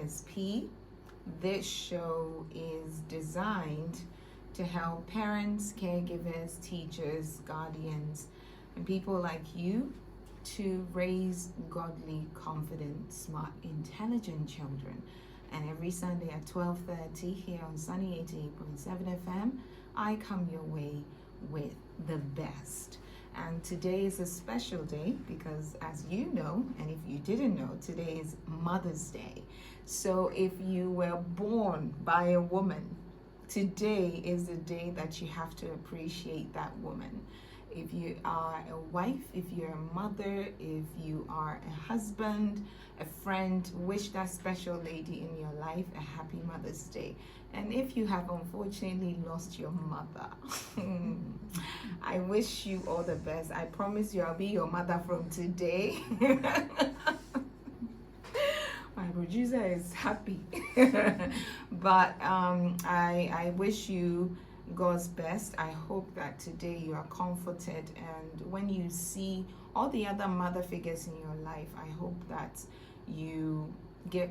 is P. This show is designed to help parents, caregivers, teachers, guardians, and people like you to raise godly, confident, smart, intelligent children. And every Sunday at 12:30 here on Sunny 88.7 FM, I come your way with the best. And today is a special day because, as you know, and if you didn't know, today is Mother's Day. So if you were born by a woman, today is the day that you have to appreciate that woman. If you are a wife, if you're a mother, if you are a husband, a friend, wish that special lady in your life a happy Mother's Day. And if you have unfortunately lost your mother, I wish you all the best. I promise you I'll be your mother from today. My producer is happy. But I wish you God's best. I hope that today you are comforted, and when you see all the other mother figures in your life, I hope that you get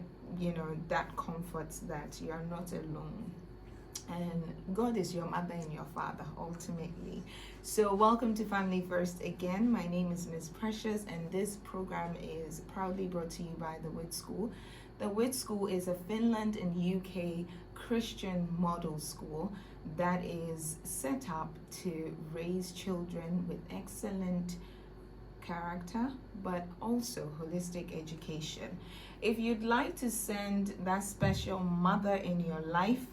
that comfort that you are not alone, and God is your mother and your father ultimately. So welcome to Family First again. My name is Miss Precious, and this program is proudly brought to you by the Wit School. The Wit School is a Finland and UK Christian model school that is set up to raise children with excellent character, but also holistic education. If you'd like to send that special mother in your life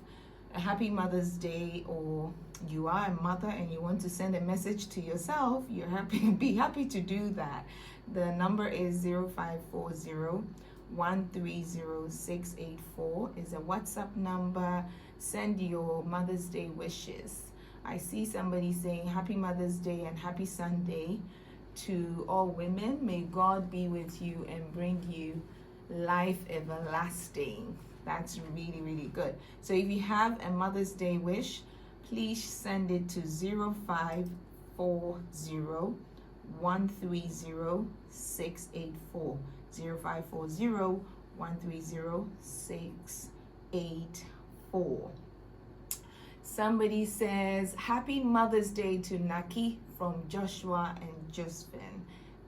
a happy Mother's Day, or you are a mother and you want to send a message to yourself, be happy to do that. The number is 0540-130-684 is a WhatsApp number. Send your Mother's Day wishes. I see somebody saying happy Mother's Day and happy Sunday to all women. May God be with you and bring you life everlasting. That's really, really good. So if you have a Mother's Day wish, please send it to 0540-130-684. 0540-130-684. Somebody says happy Mother's Day to Naki from Joshua and Josephine.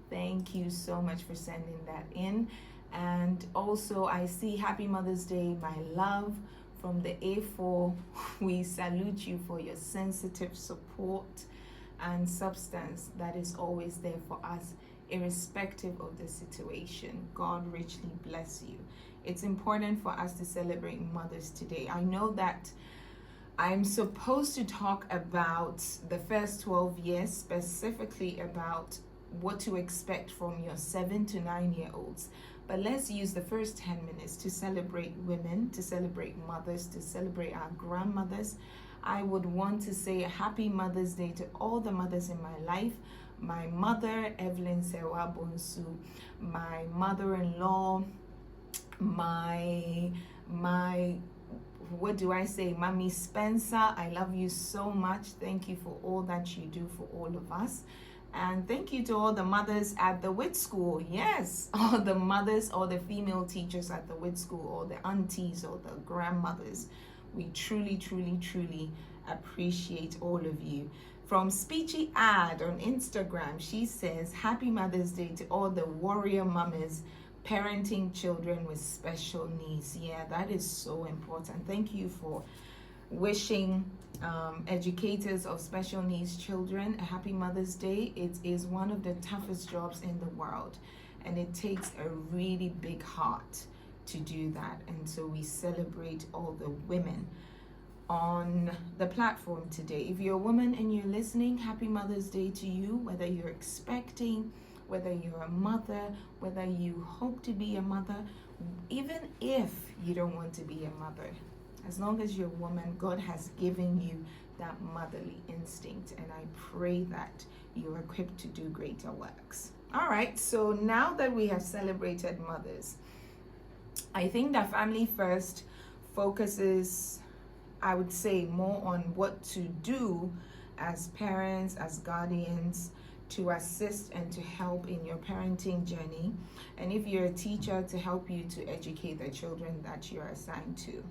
Thank you so much for sending that in. And also I see happy Mother's Day, my love, from the A4. We salute you for your sensitive support and substance that is always there for us, irrespective of the situation. God richly bless you. It's important for us to celebrate mothers today. I know that I'm supposed to talk about the first 12 years, specifically about what to expect from your 7 to 9 year olds. But let's use the first 10 minutes to celebrate women, to celebrate mothers, to celebrate our grandmothers. I would want to say a happy Mother's Day to all the mothers in my life. My mother, Evelyn Sewa Bonsu, my mother-in-law, my what do I say, Mommy Spencer, I love you so much. Thank you for all that you do for all of us. And thank you to all the mothers at the Wit School. Yes, all the mothers, all the female teachers at the Wit School, all the aunties, all the grandmothers. We truly, truly, truly appreciate all of you. From Speechy Ad on Instagram, she says, happy Mother's Day to all the warrior mamas parenting children with special needs. Yeah, that is so important. Thank you for wishing educators of special needs children a happy Mother's Day. It is one of the toughest jobs in the world, and it takes a really big heart to do that. And so we celebrate all the women on the platform today. If you're a woman and you're listening, happy Mother's Day to you, whether you're expecting, whether you're a mother, whether you hope to be a mother, even if you don't want to be a mother. As long as you're a woman, God has given you that motherly instinct, and I pray that you're equipped to do greater works. All right, so now that we have celebrated mothers, I think that Family First focuses, I would say, more on what to do as parents, as guardians, to assist and to help in your parenting journey, and if you're a teacher, to help you to educate the children that you're assigned to.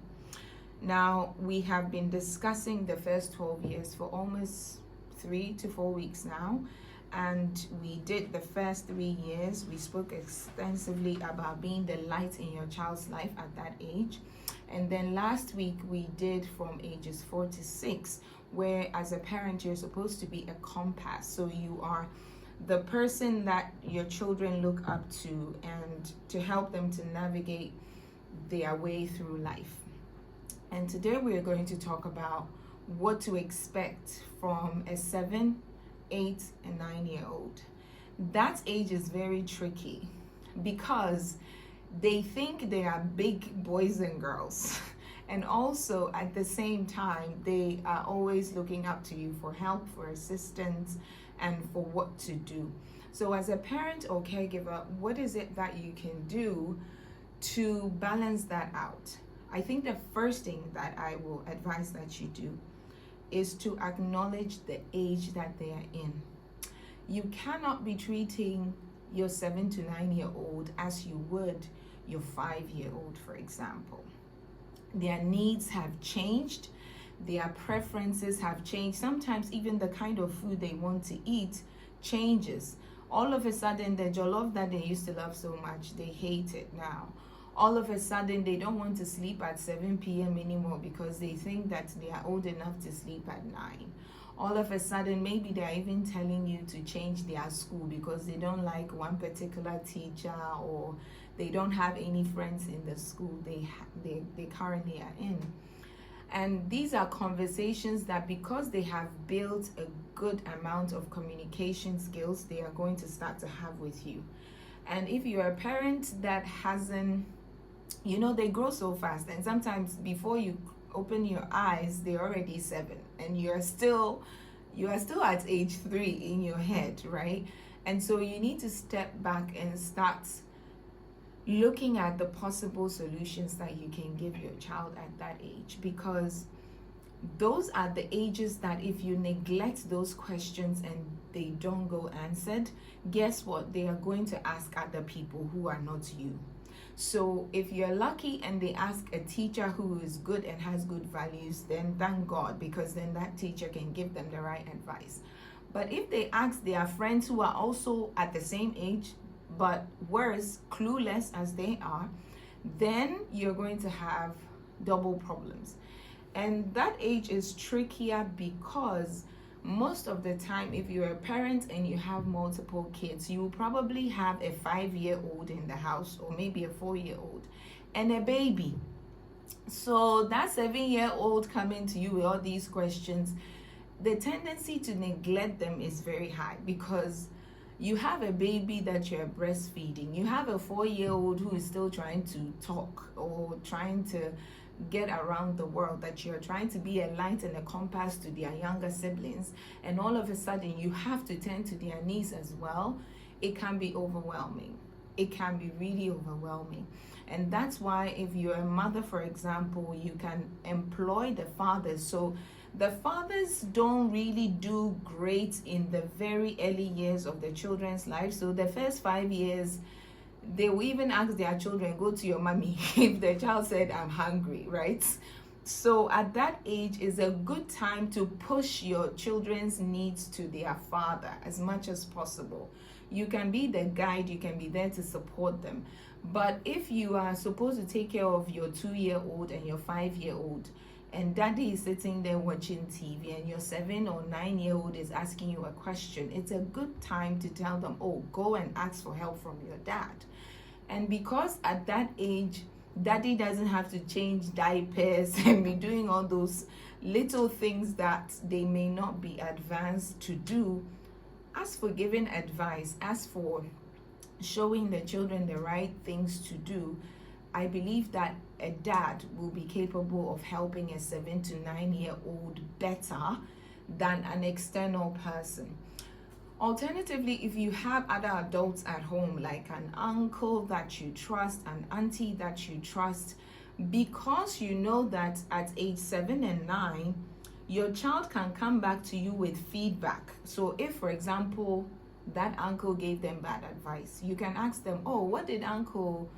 Now, we have been discussing the first 12 years for almost 3 to 4 weeks now, and we did the first 3 years. We spoke extensively about being the light in your child's life at that age. And then last week we did from ages 4 to 6, where as a parent you're supposed to be a compass. So you are the person that your children look up to, and to help them to navigate their way through life. And today we are going to talk about what to expect from a 7, 8, and 9-year-old. That age is very tricky because they think they are big boys and girls. And also at the same time, they are always looking up to you for help, for assistance, and for what to do. So as a parent or caregiver, what is it that you can do to balance that out? I think the first thing that I will advise that you do is to acknowledge the age that they are in. You cannot be treating your 7 to 9-year-old as you would your 5-year-old, for example. Their needs have changed, their preferences have changed. Sometimes even the kind of food they want to eat changes. All of a sudden, the jollof that they used to love so much, they hate it now. All of a sudden, they don't want to sleep at 7 p.m. anymore because they think that they are old enough to sleep at 9. All of a sudden, maybe they're even telling you to change their school because they don't like one particular teacher, or they don't have any friends in the school they currently are in. And these are conversations that, because they have built a good amount of communication skills, they are going to start to have with you. And if you're a parent that hasn't, they grow so fast, and sometimes before you open your eyes, they're already 7, and you are still at age 3 in your head, right? And so you need to step back and start looking at the possible solutions that you can give your child at that age, because those are the ages that if you neglect those questions and they don't go answered, guess what? They are going to ask other people who are not you. So if you're lucky and they ask a teacher who is good and has good values, then thank God, because then that teacher can give them the right advice. But if they ask their friends who are also at the same age, but worse, clueless as they are, then you're going to have double problems. And that age is trickier because most of the time, if you're a parent and you have multiple kids, you will probably have a 5-year-old in the house, or maybe a 4-year-old, and a baby. So that 7-year-old coming to you with all these questions, the tendency to neglect them is very high, because you have a baby that you're breastfeeding. You have a 4-year-old who is still trying to talk or trying to get around the world, that you're trying to be a light and a compass to their younger siblings, and all of a sudden you have to tend to their needs as well. It can be overwhelming. It can be really overwhelming. And that's why if you're a mother, for example, you can employ the fathers. So the fathers don't really do great in the very early years of the children's life. So the first 5 years, they will even ask their children, go to your mommy, if the child said, I'm hungry, right? So at that age is a good time to push your children's needs to their father as much as possible. You can be the guide, you can be there to support them. But if you are supposed to take care of your 2-year-old and your 5-year-old, and daddy is sitting there watching TV, and your 7 or 9-year-old is asking you a question, it's a good time to tell them, oh, go and ask for help from your dad. And because at that age, daddy doesn't have to change diapers and be doing all those little things that they may not be advanced to do, ask for giving advice, ask for showing the children the right things to do. I believe that a dad will be capable of helping a 7 to 9-year-old better than an external person. Alternatively, if you have other adults at home, like an uncle that you trust, an auntie that you trust, because you know that at age 7 and 9, your child can come back to you with feedback. So if, for example, that uncle gave them bad advice. You can ask them, oh, what did Uncle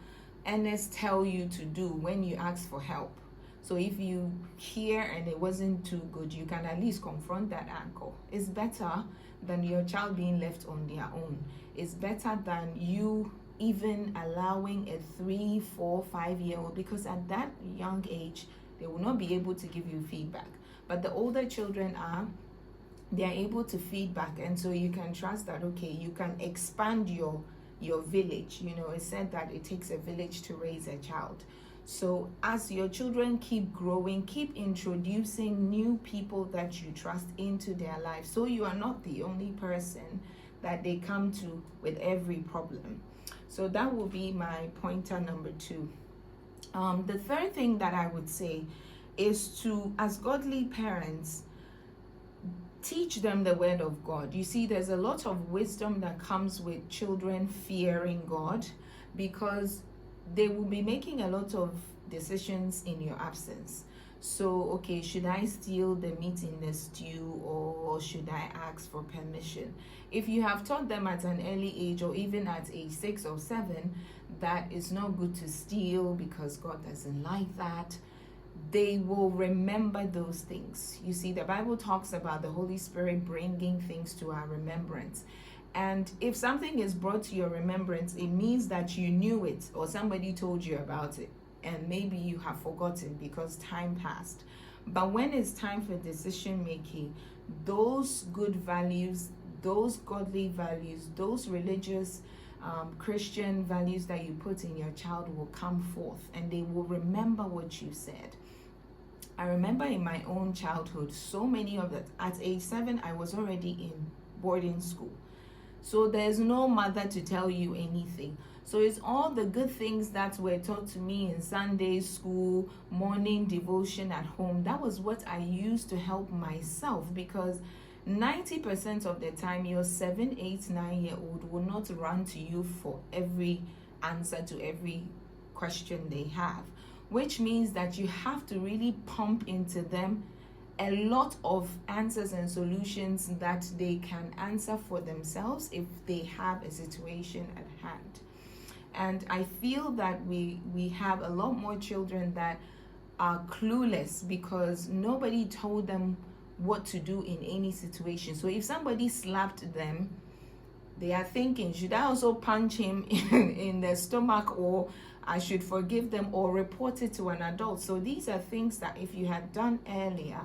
Ernest tell you to do when you asked for help? So if you hear and it wasn't too good, you can at least confront that uncle. It's better than your child being left on their own. It's better than you even allowing a 3, 4, 5-year-old, because at that young age, they will not be able to give you feedback. But the older children they are able to feedback, and so you can trust that, okay, you can expand your village. You know, it's said that it takes a village to raise a child. So as your children keep growing, keep introducing new people that you trust into their life, so you are not the only person that they come to with every problem. So that will be my pointer number 2. The third thing that I would say is to, as godly parents, teach them the word of God. You see, there's a lot of wisdom that comes with children fearing God, because they will be making a lot of decisions in your absence. So, okay, should I steal the meat in the stew, or should I ask for permission? If you have taught them at an early age, or even at age 6 or 7, that it's not good to steal because God doesn't like that, they will remember those things. You see, the Bible talks about the Holy Spirit bringing things to our remembrance. And if something is brought to your remembrance, it means that you knew it, or somebody told you about it, and maybe you have forgotten because time passed. But when it's time for decision making, those good values, those godly values, those religious Christian values that you put in your child will come forth, and they will remember what you said. I remember in my own childhood, so many of that. At age 7, I was already in boarding school. So there's no mother to tell you anything. So it's all the good things that were taught to me in Sunday school, morning devotion at home. That was what I used to help myself, because 90% of the time, your 7, 8, 9-year-old will not run to you for every answer to every question they have, which means that you have to really pump into them a lot of answers and solutions that they can answer for themselves if they have a situation at hand. And I feel that we have a lot more children that are clueless because nobody told them what to do in any situation. So if somebody slapped them, they are thinking, should I also punch him in the stomach, or I should forgive them or report it to an adult? So these are things that if you had done earlier,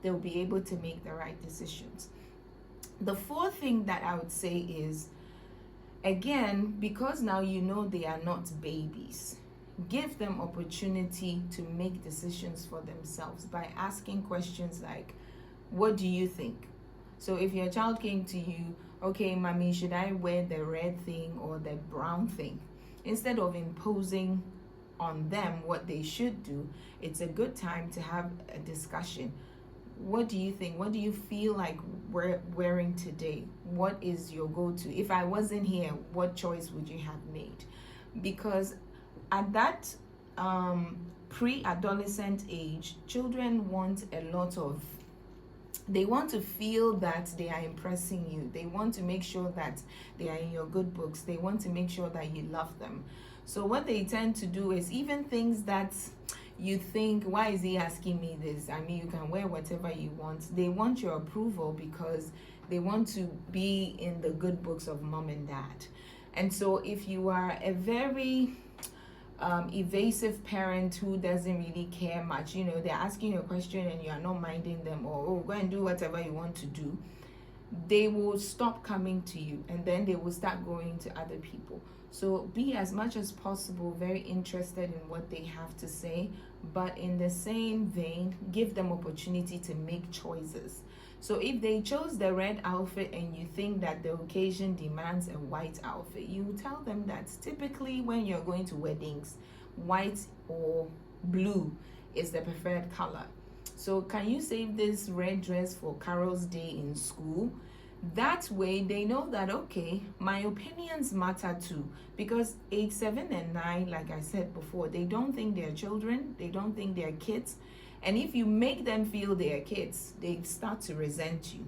they'll be able to make the right decisions. The fourth thing that I would say is, again, because now you know they are not babies, give them opportunity to make decisions for themselves by asking questions like, what do you think? So if your child came to you, okay, mommy, should I wear the red thing or the brown thing? Instead of imposing on them what they should do, it's a good time to have a discussion. What do you think? What do you feel like wearing today? What is your go-to? If I wasn't here, what choice would you have made? Because at that pre-adolescent age, children want a lot of, they want to feel that they are impressing you. They want to make sure that they are in your good books. They want to make sure that you love them. So what they tend to do is, even things that you think, why is he asking me this? I mean, you can wear whatever you want. They want your approval because they want to be in the good books of mom and dad. And so if you are a very evasive parent who doesn't really care much, you know, they're asking you a question and you are not minding them, or, oh, go and do whatever you want to do, they will stop coming to you, and then they will start going to other people. So be as much as possible very interested in what they have to say, but in the same vein, give them opportunity to make choices. So if they chose the red outfit and you think that the occasion demands a white outfit, you tell them that typically when you're going to weddings, white or blue is the preferred color. So can you save this red dress for Carol's Day in school? That way they know that, okay, my opinions matter too. Because age 7 and 9, like I said before, they don't think they're children, they don't think they're kids. And if you make them feel they're kids, they start to resent you.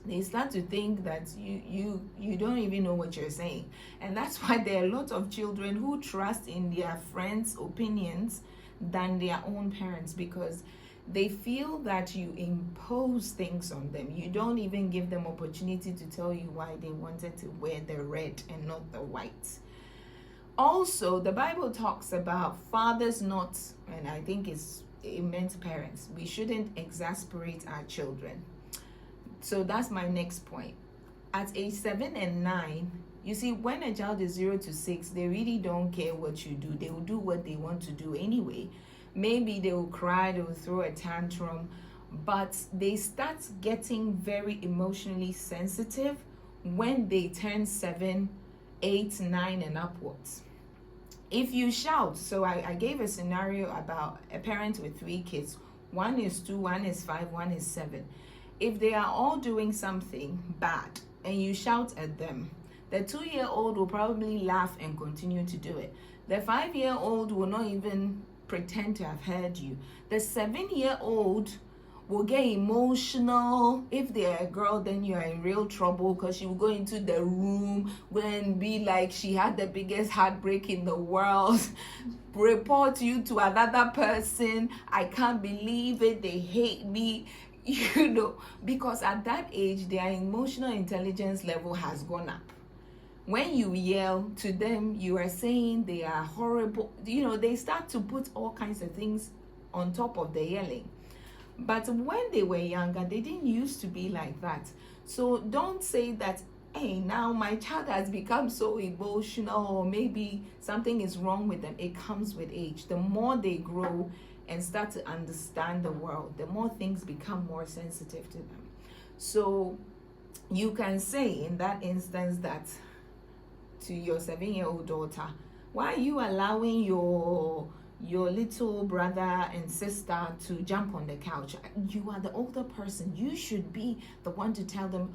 they start to think that you don't even know what you're saying. And that's why there are a lot of children who trust in their friends' opinions than their own parents, because they feel that you impose things on them. You don't even give them opportunity to tell you why they wanted to wear the red and not the white. Also, the Bible talks about fathers not, and I think it meant parents, we shouldn't exasperate our children. So that's my next point. At age 7 and 9, you see, when a child is 0 to 6, they really don't care what you do. They will do what they want to do anyway. Maybe they will cry, they will throw a tantrum, but they start getting very emotionally sensitive when they turn 7, 8, 9, and upwards. If you shout, so I gave a scenario about a parent with 3 kids. One is 2, one is 5, one is 7. If they are all doing something bad and you shout at them, the 2-year-old will probably laugh and continue to do it. The 5-year-old will not even pretend to have heard you. The 7-year-old will get emotional. If they're a girl, then you are in real trouble, because she will go into the room and be like she had the biggest heartbreak in the world, report you to another person. I can't believe it, they hate me, because at that age their emotional intelligence level has gone up. When you yell to them, you are saying they are horrible. They start to put all kinds of things on top of the yelling. But when they were younger, they didn't used to be like that. So don't say that, hey, now my child has become so emotional, or maybe something is wrong with them. It comes with age. The more they grow and start to understand the world, the more things become more sensitive to them. So you can say in that instance that to your 7-year-old daughter, why are you allowing your little brother and sister to jump on the couch? You are the older person. You should be the one to tell them.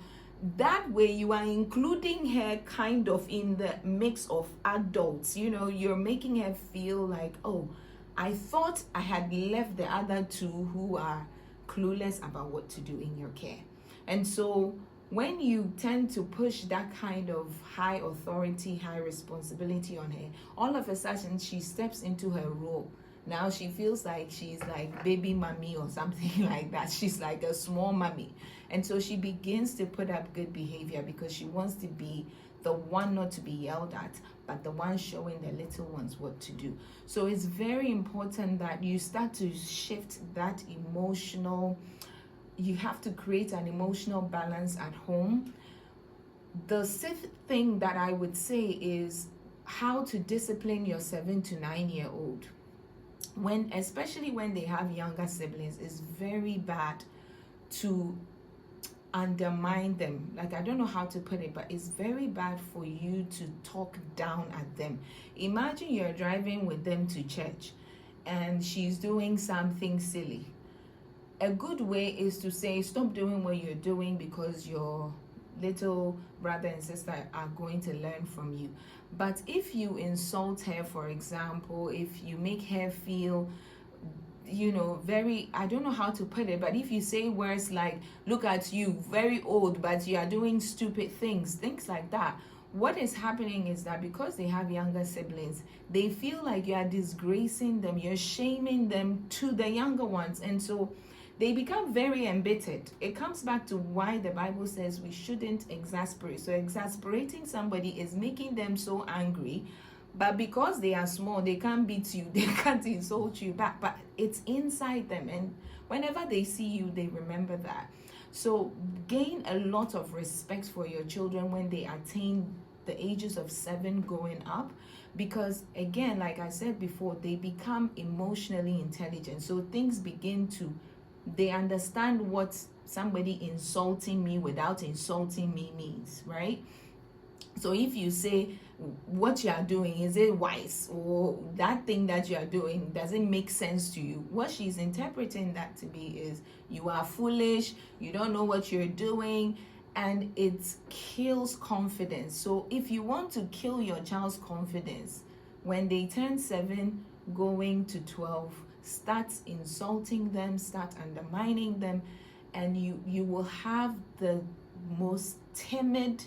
That way you are including her kind of in the mix of adults. You're making her feel like, oh, I thought I had left the other two who are clueless about what to do in your care. And so when you tend to push that kind of high authority, high responsibility on her, all of a sudden she steps into her role. Now she feels like she's like baby mommy or something like that. She's like a small mommy. And so she begins to put up good behavior, because she wants to be the one not to be yelled at, but the one showing the little ones what to do. So it's very important that you start to shift that emotional. You have to create an emotional balance at home. The 6th thing that I would say is how to discipline your 7 to 9-year-old. Especially when they have younger siblings, it's very bad to undermine them. Like, I don't know how to put it, but it's very bad for you to talk down at them. Imagine you're driving with them to church and she's doing something silly. A good way is to say, stop doing what you're doing, because your little brother and sister are going to learn from you. But if you insult her, for example, if you make her feel, very, I don't know how to put it, but if you say words like, look at you, very old, but you are doing stupid things like that, what is happening is that because they have younger siblings, they feel like you are disgracing them, you're shaming them to the younger ones. And so they become very embittered. It comes back to why the Bible says we shouldn't exasperate. So exasperating somebody is making them so angry, but because they are small, they can't beat you, they can't insult you back, but it's inside them. And whenever they see you, they remember that. So gain a lot of respect for your children when they attain the ages of 7 going up, because again, like I said before, they become emotionally intelligent. So things begin to, they understand what somebody insulting me without insulting me means, right? So if you say what you are doing, is it wise, or that thing that you are doing doesn't make sense to you, what she's interpreting that to be is you are foolish, you don't know what you're doing, and it kills confidence. So if you want to kill your child's confidence when they turn 7 going to 12, start insulting them, start undermining them, and you will have the most timid,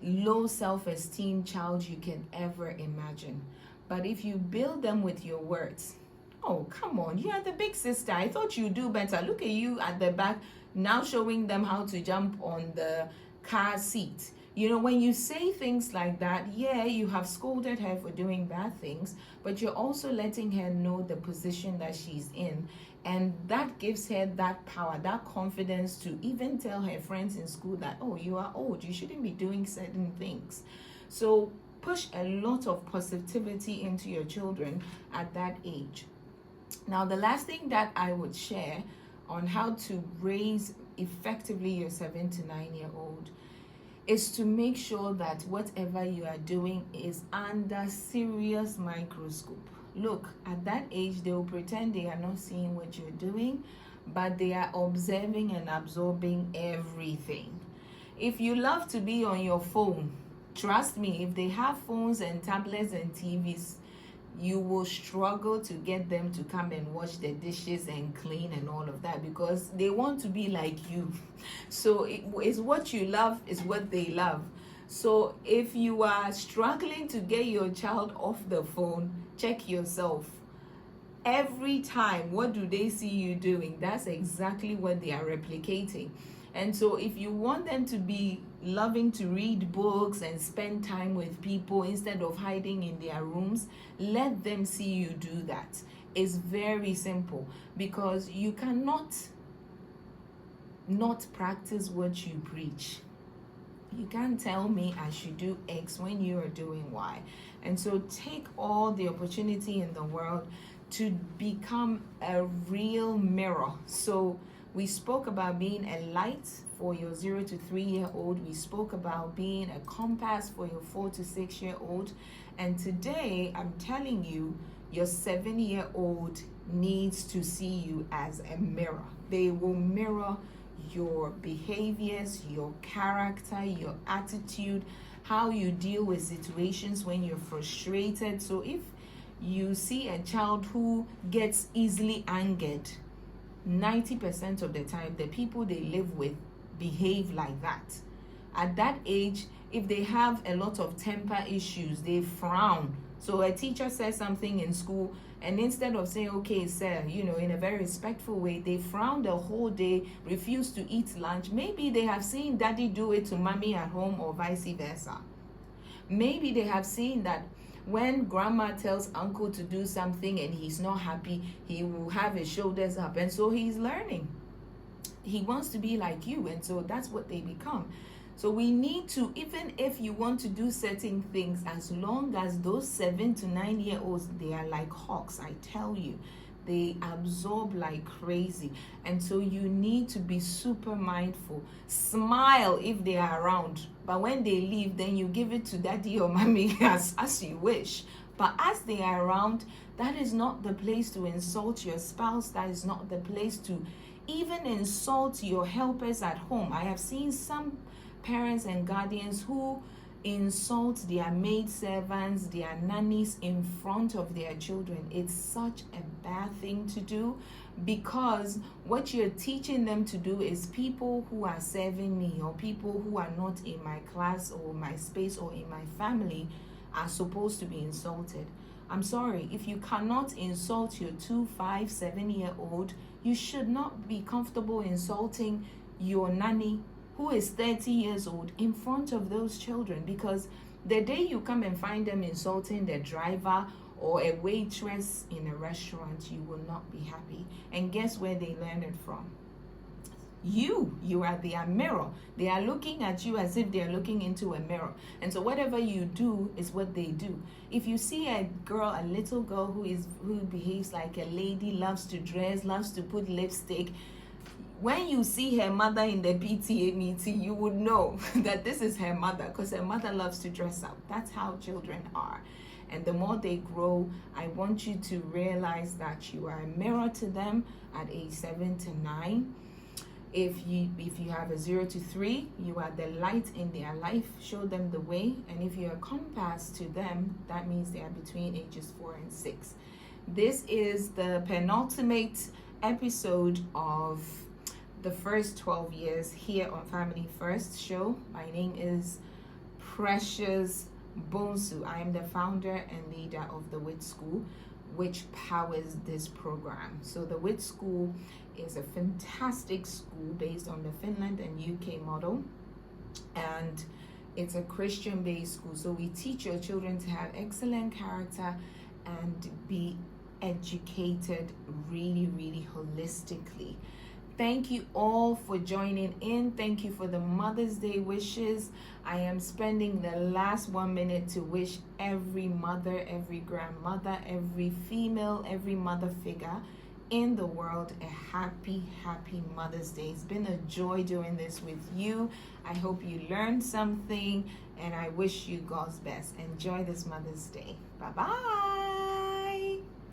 low self-esteem child you can ever imagine. But if you build them with your words, oh, come on, you are the big sister. I thought you'd do better. Look at you at the back now showing them how to jump on the car seat. You know, when you say things like that, yeah, you have scolded her for doing bad things, but you're also letting her know the position that she's in. And that gives her that power, that confidence to even tell her friends in school that, oh, you are old, you shouldn't be doing certain things. So push a lot of positivity into your children at that age. Now, the last thing that I would share on how to raise effectively your 7 to 9-year-old is to make sure that whatever you are doing is under serious microscope. Look, at that age, they will pretend they are not seeing what you're doing, but they are observing and absorbing everything. If you love to be on your phone, trust me, if they have phones and tablets and TVs, you will struggle to get them to come and wash the dishes and clean and all of that, because they want to be like you. So it's what you love is what they love. So if you are struggling to get your child off the phone, check yourself. Every time, what do they see you doing? That's exactly what they are replicating. And so if you want them to be loving to read books and spend time with people instead of hiding in their rooms, let them see you do that. It's very simple, because you cannot not practice what you preach. You can't tell me I should do X when you are doing Y. And so take all the opportunity in the world to become a real mirror. So we spoke about being a light for your 0 to 3-year-old. We spoke about being a compass for your 4 to 6-year-old. And today, I'm telling you, your 7-year-old needs to see you as a mirror. They will mirror your behaviors, your character, your attitude, how you deal with situations when you're frustrated. So if you see a child who gets easily angered, 90% of the time, the people they live with behave like that. At that age, if they have a lot of temper issues, they frown. So a teacher says something in school, and instead of saying, okay, sir, in a very respectful way, they frown the whole day, refuse to eat lunch. Maybe they have seen daddy do it to mommy at home, or vice versa. Maybe they have seen that when grandma tells uncle to do something and he's not happy, he will have his shoulders up. And so he's learning. He wants to be like you. And so that's what they become. So we need to, even if you want to do certain things, as long as those 7 to 9-year-olds, they are like hawks, I tell you. They absorb like crazy. And so you need to be super mindful. Smile if they are around. But when they leave, then you give it to daddy or mommy as you wish. But as they are around, that is not the place to insult your spouse. That is not the place to even insult your helpers at home. I have seen some parents and guardians who insult their maid servants, their nannies in front of their children. It's such a bad thing to do, because what you're teaching them to do is people who are serving me, or people who are not in my class or my space or in my family, are supposed to be insulted. I'm sorry, if you cannot insult your 2, 5, 7-year-old, you should not be comfortable insulting your nanny who is 30 years old in front of those children, because the day you come and find them insulting the driver or a waitress in a restaurant, you will not be happy. And guess where they learn it from? You are their mirror. They are looking at you as if they are looking into a mirror. And so whatever you do is what they do. If you see a little girl who behaves like a lady, loves to dress, loves to put lipstick, when you see her mother in the PTA meeting, you would know that this is her mother, because her mother loves to dress up. That's how children are. And the more they grow, I want you to realize that you are a mirror to them at age 7 to 9. If you have a 0 to 3, you are the light in their life. Show them the way. And if you're a compass to them, that means they are between ages 4 and 6. This is the penultimate episode of the first 12 years here on Family First Show. My name is Precious Bonsu. I am the founder and leader of the WIT School, which powers this program. So the WIT School is a fantastic school based on the Finland and UK model, and it's a Christian-based school. So we teach your children to have excellent character and be educated really, really holistically. Thank you all for joining in. Thank you for the Mother's Day wishes. I am spending the last 1 minute to wish every mother, every grandmother, every female, every mother figure in the world a happy, happy Mother's Day. It's been a joy doing this with you. I hope you learned something, and I wish you God's best. Enjoy this Mother's Day. Bye-bye.